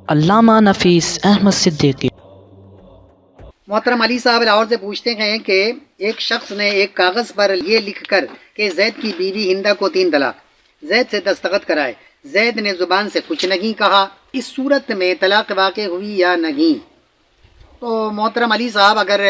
अल्लामा नफीस अहमद सिद्दीकी। मोहतरम अली साहब लाहौर से पूछते हैं कि एक शख्स ने एक कागज़ पर ये लिख कर कि जैद की बीवी हिंदा को 3 तलाक, जैद से दस्तखत कराए। जैद ने ज़ुबान से कुछ नहीं कहा। इस सूरत में तलाक वाक़ हुई या नहीं? तो मोहतरम अली साहब, अगर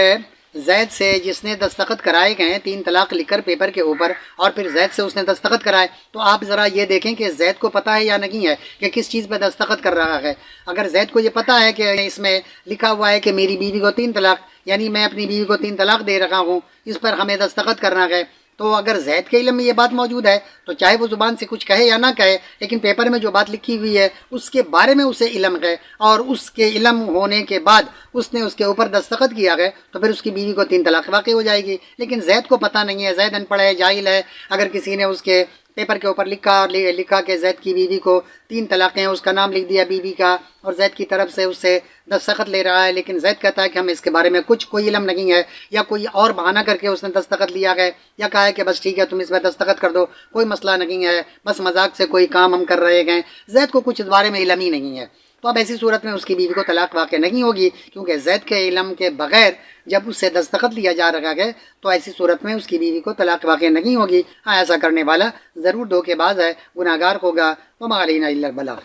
जैद से जिसने दस्तखत कराए गए 3 तलाक लिखकर पेपर के ऊपर और फिर जैद से उसने दस्तखत कराए, तो आप ज़रा ये देखें कि जैद को पता है या नहीं है कि किस चीज़ पर दस्तखत कर रहा है। अगर जैद को ये पता है कि इसमें लिखा हुआ है कि मेरी बीवी को 3 तलाक, यानी मैं अपनी बीवी को 3 तलाक दे रखा हूँ, इस पर हमें दस्तखत करना है, तो अगर जैद के इल्म में ये बात मौजूद है तो चाहे वो ज़ुबान से कुछ कहे या ना कहे, लेकिन पेपर में जो बात लिखी हुई है उसके बारे में उसे इल्म है और उसके इल्म होने के बाद उसने उसके ऊपर दस्तखत किया है, तो फिर उसकी बीवी को 3 तलाक वाक़ई हो जाएगी। लेकिन जैद को पता नहीं है, जैद अनपढ़ है, जाहिल है। अगर किसी ने उसके पेपर के ऊपर लिखा कि जैद की बीवी को 3 तलाक़ें, उसका नाम लिख दिया बीवी का और जैद की तरफ से उससे दस्तखत ले रहा है, लेकिन जैद कहता है कि हमें इसके बारे में कोई इल्म नहीं है, या कोई और बहाना करके उसने दस्तखत लिया है, या कहा है कि बस ठीक है तुम इस पर दस्तखत कर दो, कोई मसला नहीं है, बस मजाक से कोई काम हम कर रहे हैं, जैद को कुछ इस बारे में इल्म ही नहीं है, तो अब ऐसी सूरत में उसकी बीवी को तलाक वाक़ नहीं होगी, क्योंकि जैद के इल्म के बग़ैर जब उससे दस्तखत लिया जा रहा है तो ऐसी सूरत में उसकी बीवी को तलाक वाक़ नहीं होगी। हाँ, ऐसा करने वाला ज़रूर धोखेबाज है, गुनाहगार होगा। वमा अलैना इल्लल बलाग।